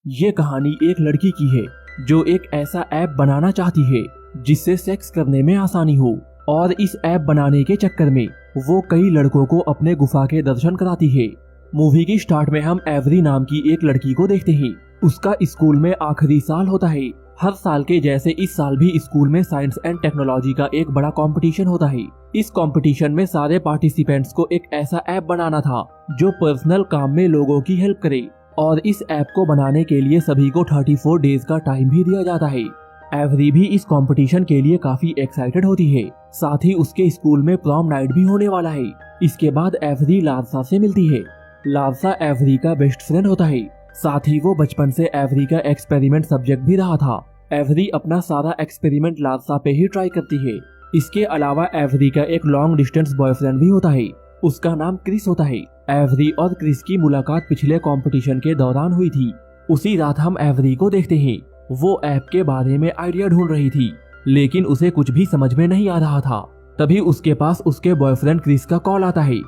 ये कहानी एक लड़की की है जो एक ऐसा ऐप बनाना चाहती है जिससे सेक्स करने में आसानी हो, और इस ऐप बनाने के चक्कर में वो कई लड़कों को अपने गुफा के दर्शन कराती है। मूवी की स्टार्ट में हम एवरी नाम की एक लड़की को देखते हैं। उसका स्कूल में आखिरी साल होता है। हर साल के जैसे इस साल भी स्कूल में साइंस एंड टेक्नोलॉजी का एक बड़ा कंपटीशन होता है। इस कंपटीशन में सारे पार्टिसिपेंट्स को एक ऐसा ऐप बनाना था जो पर्सनल काम में लोगों की हेल्प करे, और इस ऐप को बनाने के लिए सभी को 34 डेज का टाइम भी दिया जाता है। एवरी भी इस कंपटीशन के लिए काफी एक्साइटेड होती है। साथ ही उसके स्कूल में प्रॉम नाइट भी होने वाला है। इसके बाद एवरी लारसा से मिलती है। लारसा एवरी का बेस्ट फ्रेंड होता है। साथ ही वो बचपन से एवरी का एक्सपेरिमेंट सब्जेक्ट भी रहा था। एवरी अपना सारा एक्सपेरिमेंट लारसा पे ही ट्राई करती है। इसके अलावा एवरी का एक लॉन्ग डिस्टेंस बॉयफ्रेंड भी होता है। उसका नाम क्रिस होता है। एवरी और क्रिस की मुलाकात पिछले कंपटीशन के दौरान हुई थी। उसी रात हम एवरी को देखते हैं। वो ऐप के बारे में आइडिया ढूंढ रही थी, लेकिन उसे कुछ भी समझ में नहीं आ रहा था। तभी उसके पास उसके बॉयफ्रेंड क्रिस का कॉल आता है।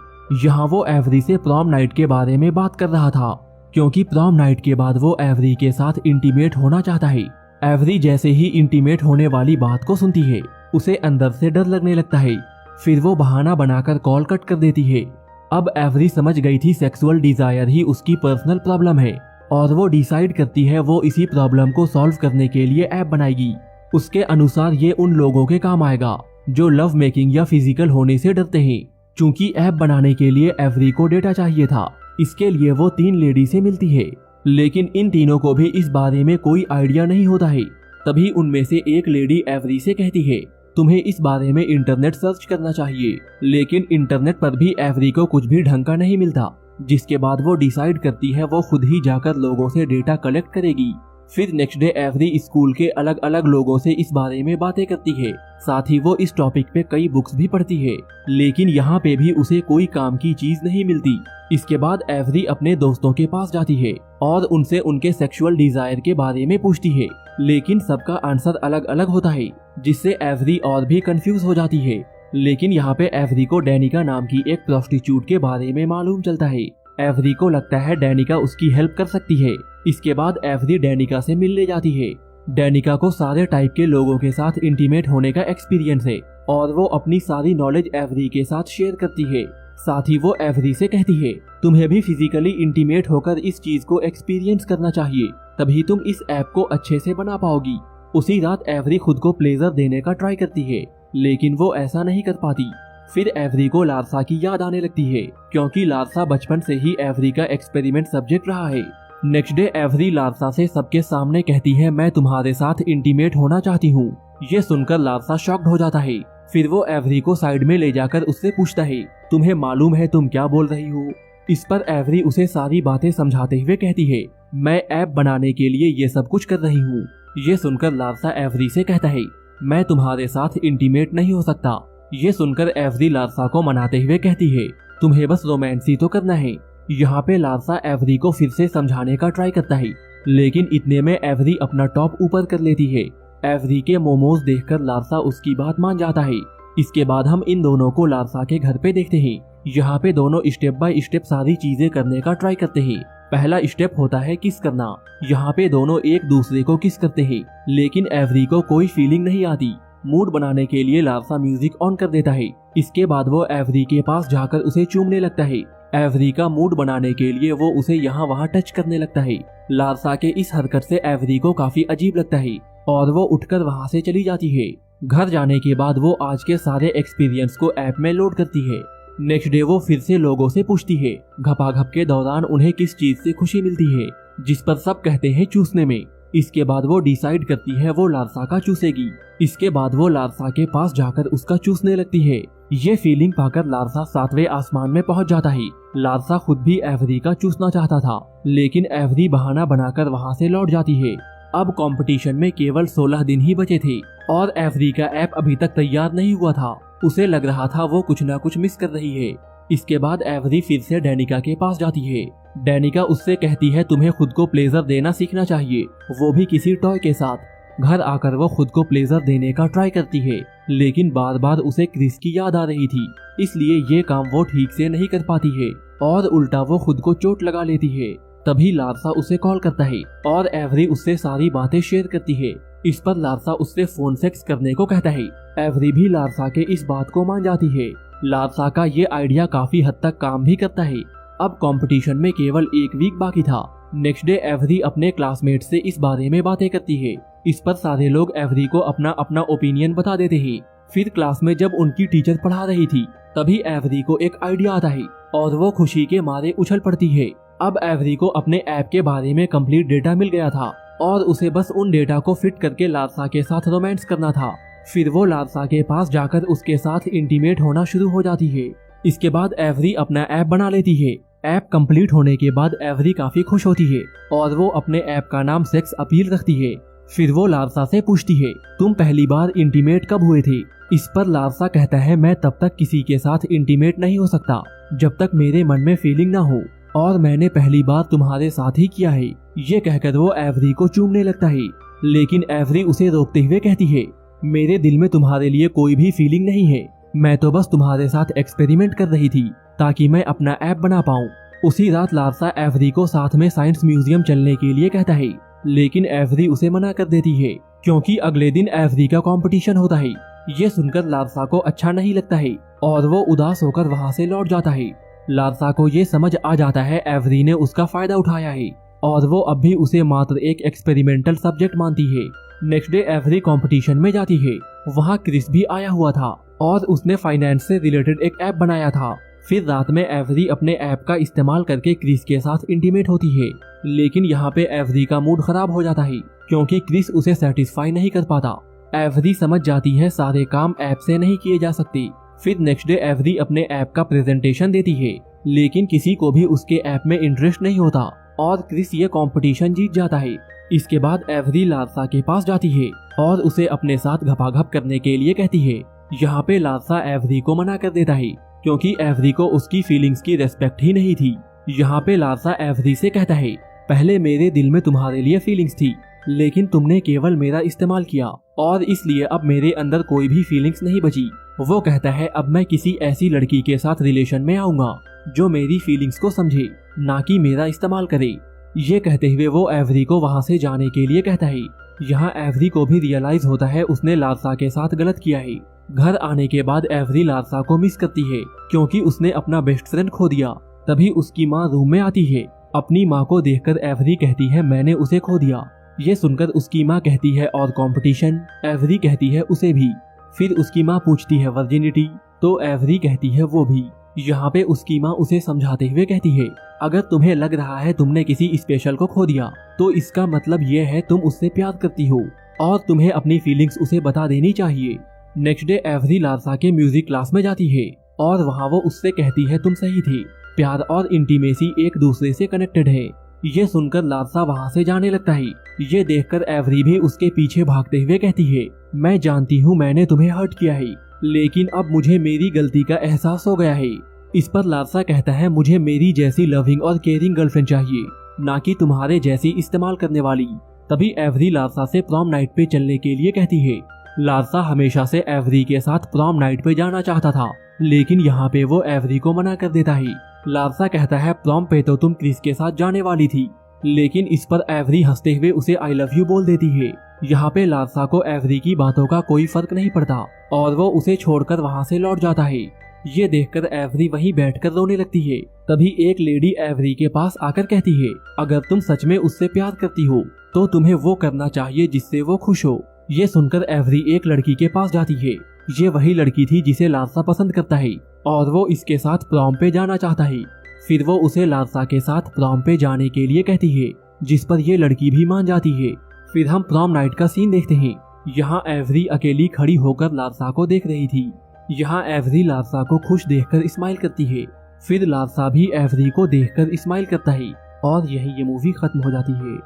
यहाँ वो एवरी से प्रॉम नाइट के बारे में बात कर रहा था, क्योंकि प्रॉम नाइट के बाद वो एवरी के साथ इंटीमेट होना चाहता है। एवरी जैसे ही इंटीमेट होने वाली बात को सुनती है, उसे अंदर से डर लगने लगता है। फिर वो बहाना बनाकर कॉल कट कर देती है। अब एवरी समझ गई थी सेक्सुअल डिजायर ही उसकी पर्सनल प्रॉब्लम है, और वो डिसाइड करती है वो इसी प्रॉब्लम को सॉल्व करने के लिए ऐप बनाएगी। उसके अनुसार ये उन लोगों के काम आएगा जो लव मेकिंग या फिजिकल होने से डरते हैं। चूंकि ऐप बनाने के लिए एवरी को डेटा चाहिए था, इसके लिए वो 3 लेडी से मिलती है, लेकिन इन तीनों को भी इस बारे में कोई आइडिया नहीं होता है। तभी उनमें से एक लेडी एवरी से कहती है, तुम्हें इस बारे में इंटरनेट सर्च करना चाहिए। लेकिन इंटरनेट पर भी एवरी को कुछ भी ढंग का नहीं मिलता, जिसके बाद वो डिसाइड करती है वो खुद ही जाकर लोगों से डेटा कलेक्ट करेगी। फिर नेक्स्ट डे एवरी स्कूल के अलग अलग लोगों से इस बारे में बातें करती है। साथ ही वो इस टॉपिक पे कई बुक्स भी पढ़ती है, लेकिन यहाँ पे भी उसे कोई काम की चीज नहीं मिलती। इसके बाद एवरी अपने दोस्तों के पास जाती है और उनसे उनके सेक्सुअल डिजायर के बारे में पूछती है, लेकिन सबका आंसर अलग अलग होता है, जिससे एवरी और भी कंफ्यूज हो जाती है। लेकिन यहाँ पे एवरी को डैनिका नाम की एक प्रोस्टिट्यूट के बारे में मालूम चलता है। एवरी को लगता है डैनिका उसकी हेल्प कर सकती है। इसके बाद एवरी डैनिका से मिलने जाती है। डैनिका को सारे टाइप के लोगों के साथ इंटीमेट होने का एक्सपीरियंस है, और वो अपनी सारी नॉलेज एवरी के साथ शेयर करती है। साथ ही वो एवरी से कहती है, तुम्हें भी फिजिकली इंटीमेट होकर इस चीज को एक्सपीरियंस करना चाहिए, तभी तुम इस ऐप को अच्छे से बना पाओगी। उसी रात एवरी खुद को प्लेजर देने का ट्राई करती है, लेकिन वो ऐसा नहीं कर पाती। फिर एवरी को लारसा की याद आने लगती है, क्योंकि लारसा बचपन से ही एवरी का एक्सपेरिमेंट सब्जेक्ट रहा है। नेक्स्ट डे एवरी लारसा से सबके सामने कहती है, मैं तुम्हारे साथ इंटीमेट होना चाहती हूँ। ये सुनकर लारसा शॉक्ड हो जाता है। फिर वो एवरी को साइड में ले जाकर उससे पूछता है, तुम्हें मालूम है तुम क्या बोल रही हो? इस पर एवरी उसे सारी बातें समझाते हुए कहती है, मैं ऐप बनाने के लिए ये सब कुछ कर रही हूँ। ये सुनकर लारसा एवरी से कहता है, मैं तुम्हारे साथ इंटीमेट नहीं हो सकता। ये सुनकर एवरी लारसा को मनाते हुए कहती है, तुम्हें बस रोमांस ही तो करना है। यहाँ पे लारसा एवरी को फिर से समझाने का ट्राई करता है, लेकिन इतने में एवरी अपना टॉप ऊपर कर लेती है। एवरी के मोमोज देखकर लारसा उसकी बात मान जाता है। इसके बाद हम इन दोनों को लारसा के घर पे देखते हैं। यहाँ पे दोनों स्टेप बाय स्टेप सारी चीजें करने का ट्राई करते हैं। पहला स्टेप होता है किस करना। यहाँ पे दोनों एक दूसरे को किस करते हैं, लेकिन एवरी को कोई फीलिंग नहीं आती। मूड बनाने के लिए लारसा म्यूजिक ऑन कर देता है। इसके बाद वो एवरी के पास जाकर उसे चूमने लगता है। एवरी का मूड बनाने के लिए वो उसे यहाँ वहाँ टच करने लगता है। लारसा के इस हरकत से एवरी को काफी अजीब लगता है, और वो उठकर वहाँ से चली जाती है। घर जाने के बाद वो आज के सारे एक्सपीरियंस को ऐप में लोड करती है। नेक्स्ट डे वो फिर से लोगों से पूछती है, घपाघप के दौरान उन्हें किस चीज से खुशी मिलती है, जिस पर सब कहते हैं चूसने में। इसके बाद वो डिसाइड करती है वो लारसा का चूसेगी। इसके बाद वो लारसा के पास जाकर उसका चूसने लगती है। ये फीलिंग पाकर लारसा 7वें आसमान में पहुंच जाता है। लारसा खुद भी एवरी का चूसना चाहता था, लेकिन एवरी बहाना बनाकर वहां से लौट जाती है। अब कंपटीशन में केवल 16 दिन ही बचे थे, और एवरी का ऐप अभी तक तैयार नहीं हुआ था। उसे लग रहा था वो कुछ ना कुछ मिस कर रही है। इसके बाद एवरी फिर से डैनिका के पास जाती है। डैनिका उससे कहती है, तुम्हें खुद को प्लेजर देना सीखना चाहिए, वो भी किसी टॉय के साथ। घर आकर वो खुद को प्लेजर देने का ट्राई करती है, लेकिन बार बार उसे क्रिस की याद आ रही थी, इसलिए ये काम वो ठीक से नहीं कर पाती है, और उल्टा वो खुद को चोट लगा लेती है। तभी लारसा उसे कॉल करता है और एवरी उससे सारी बातें शेयर करती है। इस पर लारसा उससे फोन सेक्स करने को कहता है। एवरी भी लारसा के इस बात को मान जाती है। लारसा का ये आइडिया काफी हद तक काम भी करता है। अब कंपटीशन में केवल 1 वीक बाकी था। नेक्स्ट डे एवरी अपने क्लासमेट से इस बारे में बातें करती है। इस पर सारे लोग एवरी को अपना अपना ओपिनियन बता देते हैं। फिर क्लास में जब उनकी टीचर पढ़ा रही थी तभी एवरी को एक आइडिया आता है और वो खुशी के मारे उछल पड़ती है। अब एवरी को अपने ऐप के बारे में कंप्लीट डेटा मिल गया था और उसे बस उन डेटा को फिट करके लारसा के साथ रोमांस करना था। फिर वो लारसा के पास जाकर उसके साथ इंटीमेट होना शुरू हो जाती है। इसके बाद एवरी अपना ऐप बना लेती है। ऐप कंप्लीट होने के बाद एवरी काफी खुश होती है और वो अपने ऐप का नाम सेक्स अपील रखती है। फिर वो लारसा से पूछती है, तुम पहली बार इंटीमेट कब हुए थे? इस पर लारसा कहता है, मैं तब तक किसी के साथ इंटीमेट नहीं हो सकता जब तक मेरे मन में फीलिंग ना हो, और मैंने पहली बार तुम्हारे साथ ही किया है। ये कहकर वो एवरी को चूमने लगता है, लेकिन एवरी उसे रोकते हुए कहती है, मेरे दिल में तुम्हारे लिए कोई भी फीलिंग नहीं है। मैं तो बस तुम्हारे साथ एक्सपेरिमेंट कर रही थी ताकि मैं अपना ऐप बना पाऊँ। उसी रात लारसा एवरी को साथ में साइंस म्यूजियम चलने के लिए कहता है, लेकिन एवरी उसे मना कर देती है क्योंकि अगले दिन एवरी का कंपटीशन होता है। ये सुनकर लारसा को अच्छा नहीं लगता है और वो उदास होकर वहाँ से लौट जाता है। लारसा को ये समझ आ जाता है एवरी ने उसका फायदा उठाया है और वो अब भी उसे मात्र एक एक्सपेरिमेंटल सब्जेक्ट मानती है। नेक्स्ट डे एवरी कंपटीशन में जाती है। वहाँ क्रिस भी आया हुआ था और उसने फाइनेंस से रिलेटेड एक ऐप बनाया था। फिर रात में एवरी अपने ऐप का इस्तेमाल करके क्रिस के साथ इंटीमेट होती है, लेकिन यहाँ पे एवरी का मूड खराब हो जाता है क्योंकि क्रिस उसे सेटिस्फाई नहीं कर पाता। एवरी समझ जाती है सारे काम ऐप से नहीं किए जा सकते। फिर नेक्स्ट डे एवरी अपने ऐप का प्रेजेंटेशन देती है, लेकिन किसी को भी उसके ऐप में इंटरेस्ट नहीं होता और क्रिस ये कंपटीशन जीत जाता है। इसके बाद एवरी लारसा के पास जाती है और उसे अपने साथ घपाघप करने के लिए कहती है। यहाँ पे लारसा एवरी को मना कर देता है क्योंकि एवरी को उसकी फीलिंग्स की रेस्पेक्ट ही नहीं थी। यहाँ पे लारसा एवरी से कहता है, पहले मेरे दिल में तुम्हारे लिए फीलिंग्स थी, लेकिन तुमने केवल मेरा इस्तेमाल किया और इसलिए अब मेरे अंदर कोई भी फीलिंग्स नहीं बची। वो कहता है, अब मैं किसी ऐसी लड़की के साथ रिलेशन में आऊंगा जो मेरी फीलिंग्स को समझे, ना कि मेरा इस्तेमाल करे। ये कहते हुए वो एवरी को वहाँ से जाने के लिए कहता है। यहाँ एवरी को भी रियलाइज होता है उसने लारसा के साथ गलत किया है। घर आने के बाद एवरी लारसा को मिस करती है क्योंकि उसने अपना बेस्ट फ्रेंड खो दिया। तभी उसकी माँ रूम में आती है। अपनी माँ को देखकर एवरी कहती है, मैंने उसे खो दिया। ये सुनकर उसकी माँ कहती है, और कंपटीशन? एवरी कहती है, उसे भी। फिर उसकी माँ पूछती है, वर्जिनिटी? तो एवरी कहती है, वो भी। यहाँ पे उसकी माँ उसे समझाते हुए कहती है, अगर तुम्हें लग रहा है तुमने किसी स्पेशल को खो दिया तो इसका मतलब ये है तुम उससे प्यार करती हो और तुम्हें अपनी फीलिंग्स उसे बता देनी चाहिए। नेक्स्ट डे एवरी लारसा के म्यूजिक क्लास में जाती है और वहाँ वो उससे कहती है, तुम सही थे, प्यार और इंटीमेसी एक दूसरे से कनेक्टेड है। ये सुनकर लारसा वहाँ से जाने लगता है। ये देखकर एवरी भी उसके पीछे भागते हुए कहती है, मैं जानती हूँ मैंने तुम्हें हर्ट किया है, लेकिन अब मुझे मेरी गलती का एहसास हो गया है। इस पर लारसा कहता है, मुझे मेरी जैसी लविंग और केयरिंग गर्लफ्रेंड चाहिए, ना कि तुम्हारे जैसी इस्तेमाल करने वाली। तभी एवरी लारसा से प्रॉम नाइट पे चलने के लिए कहती है। लारसा हमेशा से एवरी के साथ प्रॉम नाइट पे जाना चाहता था, लेकिन यहाँ पे वो एवरी को मना कर देता है। लारसा कहता है, प्रॉम पे तो तुम क्रिस के साथ जाने वाली थी, लेकिन इस पर एवरी हंसते हुए उसे आई लव यू बोल देती है। यहाँ पे लारसा को एवरी की बातों का कोई फर्क नहीं पड़ता और वो उसे छोड़कर वहाँ से लौट जाता है। ये देखकर एवरी वहीं बैठकर रोने लगती है। तभी एक लेडी एवरी के पास आकर कहती है, अगर तुम सच में उससे प्यार करती हो तो तुम्हें वो करना चाहिए जिससे वो खुश हो। ये सुनकर एवरी एक लड़की के पास जाती है। ये वही लड़की थी जिसे लारसा पसंद करता है और वो इसके साथ प्रॉम पे जाना चाहता है। फिर वो उसे लारसा के साथ प्रॉम पे जाने के लिए कहती है, जिस पर ये लड़की भी मान जाती है। फिर हम प्रॉम नाइट का सीन देखते हैं। यहाँ एवरी अकेली खड़ी होकर लारसा को देख रही थी। यहाँ एवरी लारसा को खुश देखकर स्माइल करती है। फिर लारसा भी एवरी को देखकर स्माइल करता है और यही ये मूवी खत्म हो जाती है।